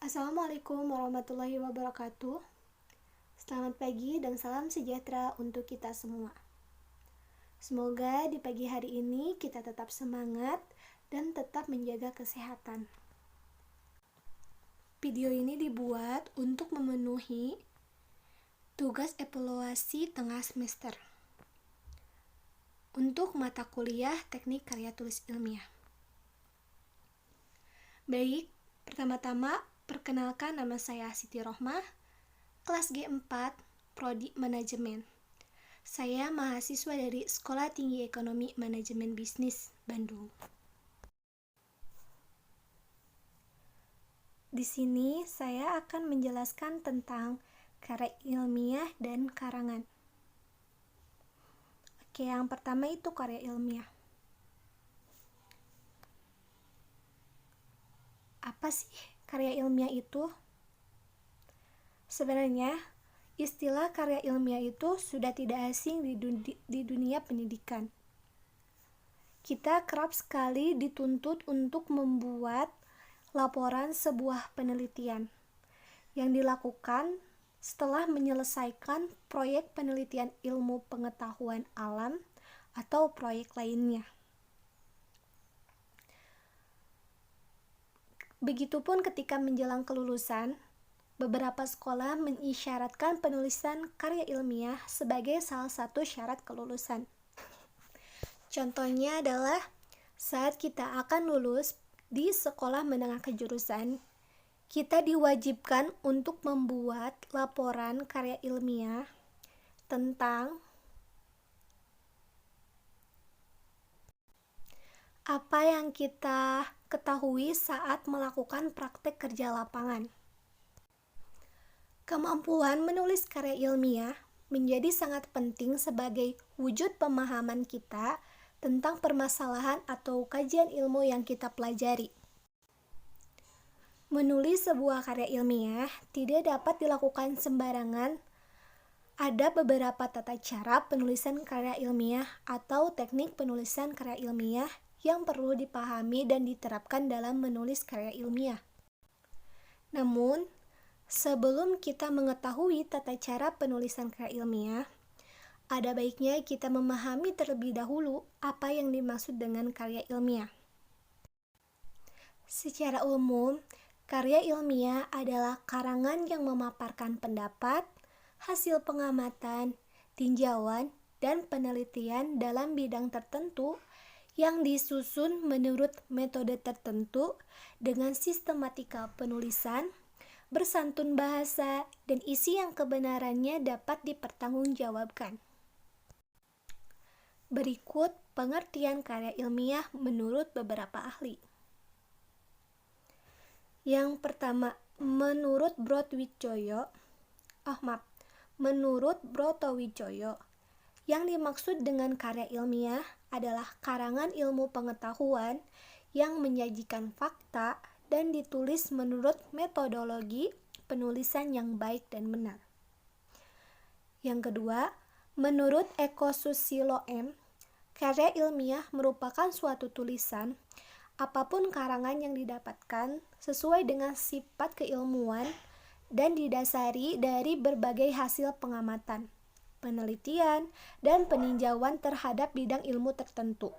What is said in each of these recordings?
Assalamualaikum warahmatullahi wabarakatuh. Selamat pagi dan salam sejahtera untuk kita semua. Semoga di pagi hari ini kita tetap semangat dan tetap menjaga kesehatan. Video ini dibuat untuk memenuhi tugas evaluasi tengah semester untuk mata kuliah Teknik Karya Tulis Ilmiah. Baik, pertama-tama perkenalkan, nama saya Siti Rohmah, kelas G4, Prodi Manajemen. Saya mahasiswa dari Sekolah Tinggi Ekonomi Manajemen Bisnis, Bandung. Di sini saya akan menjelaskan tentang karya ilmiah dan karangan. Oke, yang pertama itu karya ilmiah. Apa sih karya ilmiah itu? Sebenarnya, istilah karya ilmiah itu sudah tidak asing di dunia pendidikan. Kita kerap sekali dituntut untuk membuat laporan sebuah penelitian yang dilakukan setelah menyelesaikan proyek penelitian ilmu pengetahuan alam atau proyek lainnya. Begitupun ketika menjelang kelulusan, beberapa sekolah mengisyaratkan penulisan karya ilmiah sebagai salah satu syarat kelulusan. Contohnya adalah saat kita akan lulus di sekolah menengah kejurusan, kita diwajibkan untuk membuat laporan karya ilmiah tentang apa yang kita ketahui saat melakukan praktek kerja lapangan. Kemampuan menulis karya ilmiah menjadi sangat penting sebagai wujud pemahaman kita tentang permasalahan atau kajian ilmu yang kita pelajari. Menulis sebuah karya ilmiah tidak dapat dilakukan sembarangan. Ada beberapa tata cara penulisan karya ilmiah atau teknik penulisan karya ilmiah yang perlu dipahami dan diterapkan dalam menulis karya ilmiah. Namun, sebelum kita mengetahui tata cara penulisan karya ilmiah, ada baiknya kita memahami terlebih dahulu apa yang dimaksud dengan karya ilmiah. Secara umum, karya ilmiah adalah karangan yang memaparkan pendapat, hasil pengamatan, tinjauan, dan penelitian dalam bidang tertentu yang disusun menurut metode tertentu dengan sistematika penulisan, bersantun bahasa, dan isi yang kebenarannya dapat dipertanggungjawabkan. Berikut pengertian karya ilmiah menurut beberapa ahli. Yang pertama, menurut Brotowijoyo, yang dimaksud dengan karya ilmiah adalah karangan ilmu pengetahuan yang menyajikan fakta dan ditulis menurut metodologi penulisan yang baik dan benar. Yang kedua, menurut Eko Susilo M, karya ilmiah merupakan suatu tulisan, apapun karangan yang didapatkan sesuai dengan sifat keilmuan dan didasari dari berbagai hasil pengamatan, penelitian, dan peninjauan terhadap bidang ilmu tertentu,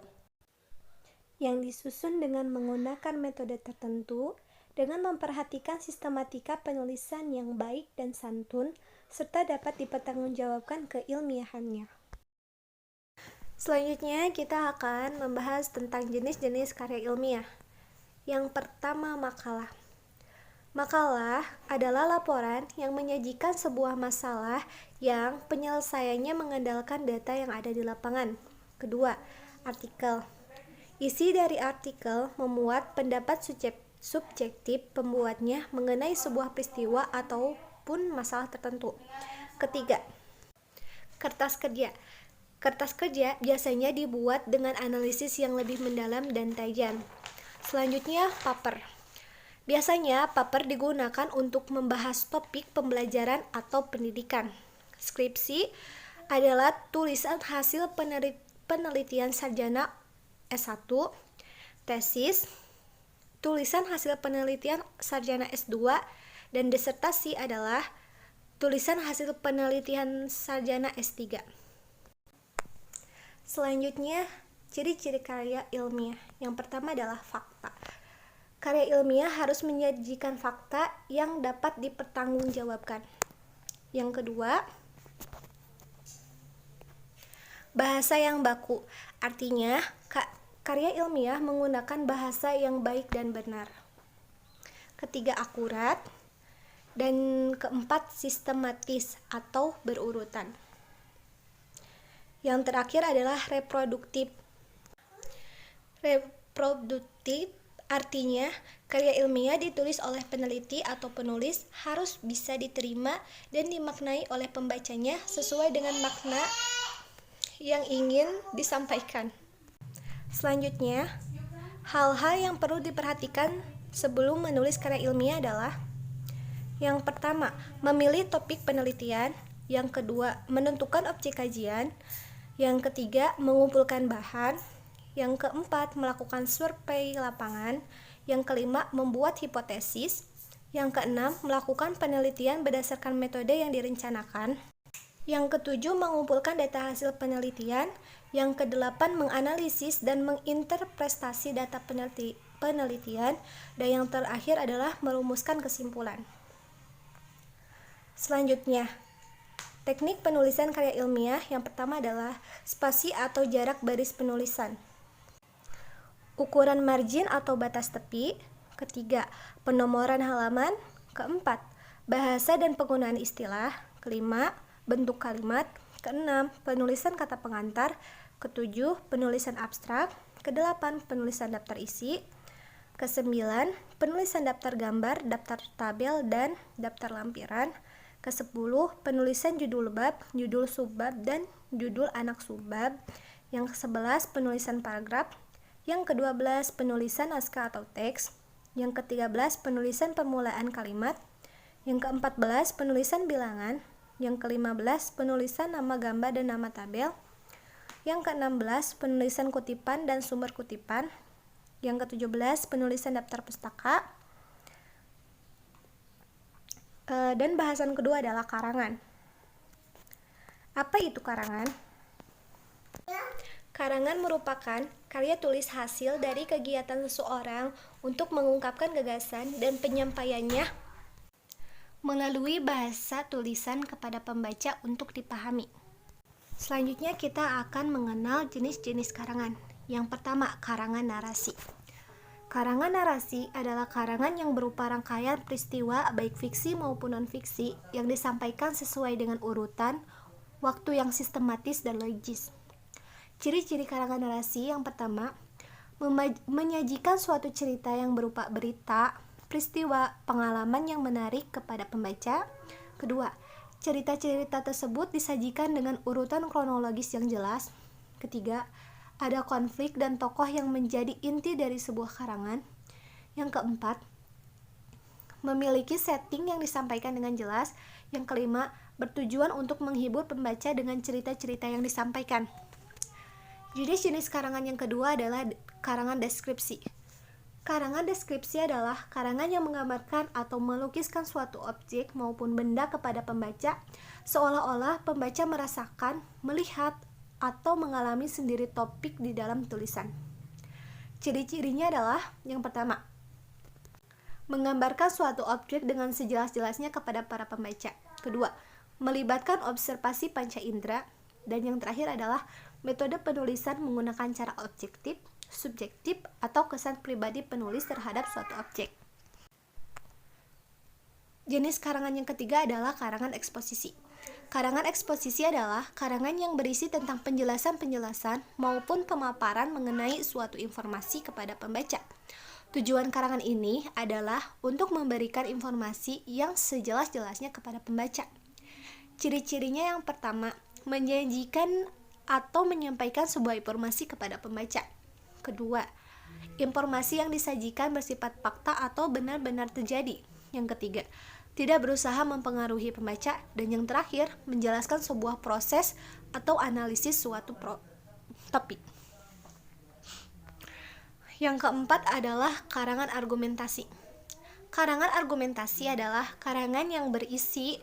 yang disusun dengan menggunakan metode tertentu dengan memperhatikan sistematika penulisan yang baik dan santun, serta dapat dipertanggungjawabkan keilmiahannya. Selanjutnya, kita akan membahas tentang jenis-jenis karya ilmiah. Yang pertama, makalah. Makalah adalah laporan yang menyajikan sebuah masalah yang penyelesaiannya mengandalkan data yang ada di lapangan. Kedua, artikel. Isi dari artikel memuat pendapat subjektif pembuatnya mengenai sebuah peristiwa ataupun masalah tertentu. Ketiga, kertas kerja. Kertas kerja biasanya dibuat dengan analisis yang lebih mendalam dan tajam. Selanjutnya, paper. Biasanya, paper digunakan untuk membahas topik pembelajaran atau pendidikan. Skripsi adalah tulisan hasil penelitian sarjana S1, tesis, tulisan hasil penelitian sarjana S2, dan disertasi adalah tulisan hasil penelitian sarjana S3. Selanjutnya, ciri-ciri karya ilmiah. Yang pertama adalah fakta. Karya ilmiah harus menyajikan fakta yang dapat dipertanggungjawabkan. Yang kedua, bahasa yang baku. Artinya, karya ilmiah menggunakan bahasa yang baik dan benar. Ketiga, akurat. Dan keempat, sistematis atau berurutan. Yang terakhir adalah reproduktif. Reproduktif artinya karya ilmiah ditulis oleh peneliti atau penulis harus bisa diterima dan dimaknai oleh pembacanya sesuai dengan makna yang ingin disampaikan. Selanjutnya, hal-hal yang perlu diperhatikan sebelum menulis karya ilmiah adalah: yang pertama, memilih topik penelitian. Yang kedua, menentukan objek kajian. Yang ketiga, mengumpulkan bahan. Yang keempat, melakukan survei lapangan. Yang kelima, membuat hipotesis. Yang keenam, melakukan penelitian berdasarkan metode yang direncanakan. Yang ketujuh, mengumpulkan data hasil penelitian. Yang kedelapan, menganalisis dan menginterpretasi data penelitian. Dan yang terakhir adalah merumuskan kesimpulan. Selanjutnya, teknik penulisan karya ilmiah. Yang pertama adalah spasi atau jarak baris penulisan. Ukuran margin atau batas tepi. Ketiga, penomoran halaman. Keempat, bahasa dan penggunaan istilah. Kelima, bentuk kalimat. Keenam, penulisan kata pengantar. Ketujuh, penulisan abstrak. Kedelapan, penulisan daftar isi. Kesembilan, penulisan daftar gambar, daftar tabel, dan daftar lampiran. Kesepuluh, penulisan judul bab, judul subbab, dan judul anak subbab. Yang ke-11, penulisan paragraf. Yang ke-12, penulisan naskah atau teks. Yang ke-13, penulisan permulaan kalimat. Yang ke-14, penulisan bilangan. Yang ke-15, penulisan nama gambar dan nama tabel. Yang ke-16, penulisan kutipan dan sumber kutipan. Yang ke-17, penulisan daftar pustaka. Dan bahasan kedua adalah karangan. Apa itu karangan? Karangan merupakan karya tulis hasil dari kegiatan seseorang untuk mengungkapkan gagasan dan penyampaiannya melalui bahasa tulisan kepada pembaca untuk dipahami. Selanjutnya kita akan mengenal jenis-jenis karangan. Yang pertama, karangan narasi. Karangan narasi adalah karangan yang berupa rangkaian peristiwa baik fiksi maupun non-fiksi yang disampaikan sesuai dengan urutan waktu yang sistematis dan logis. Ciri-ciri karangan narasi: yang pertama, menyajikan suatu cerita yang berupa berita, peristiwa, pengalaman yang menarik kepada pembaca. Kedua, cerita-cerita tersebut disajikan dengan urutan kronologis yang jelas. Ketiga, ada konflik dan tokoh yang menjadi inti dari sebuah karangan. Yang keempat, memiliki setting yang disampaikan dengan jelas. Yang kelima, bertujuan untuk menghibur pembaca dengan cerita-cerita yang disampaikan. Jenis-jenis karangan yang kedua adalah karangan deskripsi. Karangan deskripsi adalah karangan yang menggambarkan atau melukiskan suatu objek maupun benda kepada pembaca, seolah-olah pembaca merasakan, melihat, atau mengalami sendiri topik di dalam tulisan. Ciri-cirinya adalah: yang pertama, menggambarkan suatu objek dengan sejelas-jelasnya kepada para pembaca. Kedua, melibatkan observasi panca indera. Dan yang terakhir adalah metode penulisan menggunakan cara objektif, subjektif, atau kesan pribadi penulis terhadap suatu objek. Jenis karangan yang ketiga adalah karangan eksposisi. Karangan eksposisi adalah karangan yang berisi tentang penjelasan-penjelasan maupun pemaparan mengenai suatu informasi kepada pembaca. Tujuan karangan ini adalah untuk memberikan informasi yang sejelas-jelasnya kepada pembaca. Ciri-cirinya: yang pertama, menyajikan atau menyampaikan sebuah informasi kepada pembaca. Kedua, informasi yang disajikan bersifat fakta atau benar-benar terjadi. Yang ketiga, tidak berusaha mempengaruhi pembaca. Dan yang terakhir, menjelaskan sebuah proses atau analisis suatu topik. Yang keempat adalah karangan argumentasi. Karangan argumentasi adalah karangan yang berisi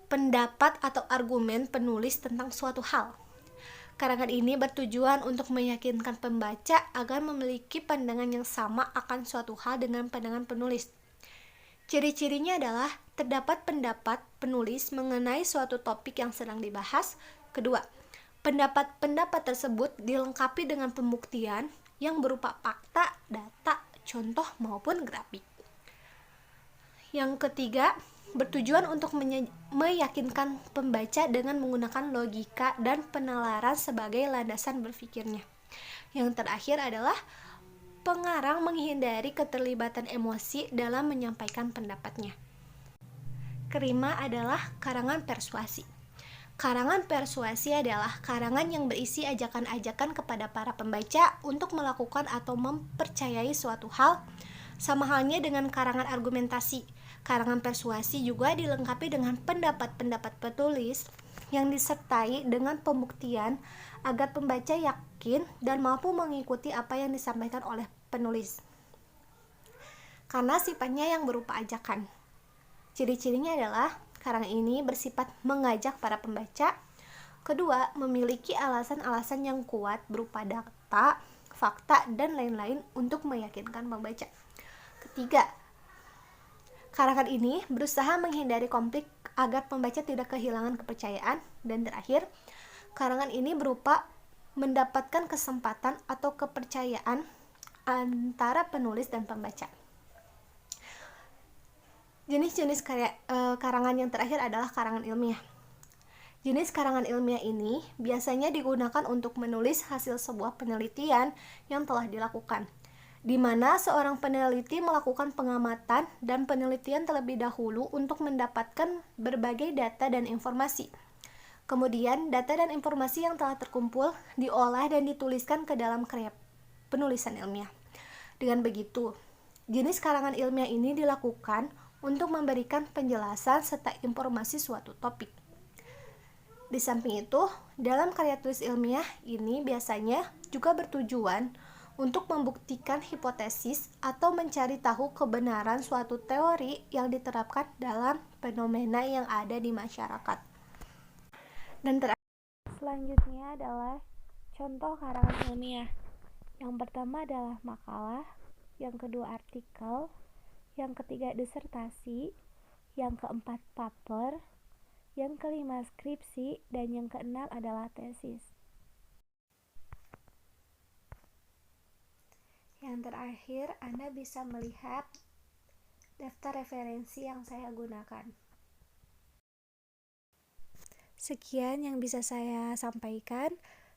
pendapat atau argumen penulis tentang suatu hal. Karangan ini bertujuan untuk meyakinkan pembaca agar memiliki pandangan yang sama akan suatu hal dengan pandangan penulis. Ciri-cirinya adalah terdapat pendapat penulis mengenai suatu topik yang sedang dibahas. Kedua, pendapat-pendapat tersebut dilengkapi dengan pembuktian yang berupa fakta, data, contoh maupun grafik. Yang ketiga, bertujuan untuk meyakinkan pembaca dengan menggunakan logika dan penalaran sebagai landasan berpikirnya. Yang terakhir adalah pengarang menghindari keterlibatan emosi dalam menyampaikan pendapatnya. Kelima adalah karangan persuasi. Karangan persuasi adalah karangan yang berisi ajakan-ajakan kepada para pembaca untuk melakukan atau mempercayai suatu hal, sama halnya dengan karangan argumentasi. Karangan persuasi juga dilengkapi dengan pendapat-pendapat penulis yang disertai dengan pembuktian agar pembaca yakin dan mampu mengikuti apa yang disampaikan oleh penulis. Karena sifatnya yang berupa ajakan. Ciri-cirinya adalah karangan ini bersifat mengajak para pembaca. Kedua, memiliki alasan-alasan yang kuat berupa data, fakta, dan lain-lain untuk meyakinkan pembaca. Ketiga, karangan ini berusaha menghindari konflik agar pembaca tidak kehilangan kepercayaan. Dan terakhir, karangan ini berupa mendapatkan kesempatan atau kepercayaan antara penulis dan pembaca. Jenis-jenis karangan yang terakhir adalah karangan ilmiah. Jenis karangan ilmiah ini biasanya digunakan untuk menulis hasil sebuah penelitian yang telah dilakukan, di mana seorang peneliti melakukan pengamatan dan penelitian terlebih dahulu untuk mendapatkan berbagai data dan informasi. Kemudian, data dan informasi yang telah terkumpul diolah dan dituliskan ke dalam karya penulisan ilmiah. Dengan begitu, jenis karangan ilmiah ini dilakukan untuk memberikan penjelasan serta informasi suatu topik. Di samping itu, dalam karya tulis ilmiah ini biasanya juga bertujuan untuk membuktikan hipotesis atau mencari tahu kebenaran suatu teori yang diterapkan dalam fenomena yang ada di masyarakat. Dan selanjutnya adalah contoh karangan ilmiah. Yang pertama adalah makalah, yang kedua artikel, yang ketiga disertasi, yang keempat paper, yang kelima skripsi, dan yang keenam adalah tesis. Yang terakhir, Anda bisa melihat daftar referensi yang saya gunakan. Sekian yang bisa saya sampaikan.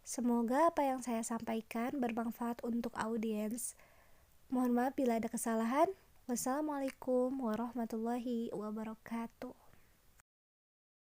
Semoga apa yang saya sampaikan bermanfaat untuk audiens. Mohon maaf bila ada kesalahan. Wassalamualaikum warahmatullahi wabarakatuh.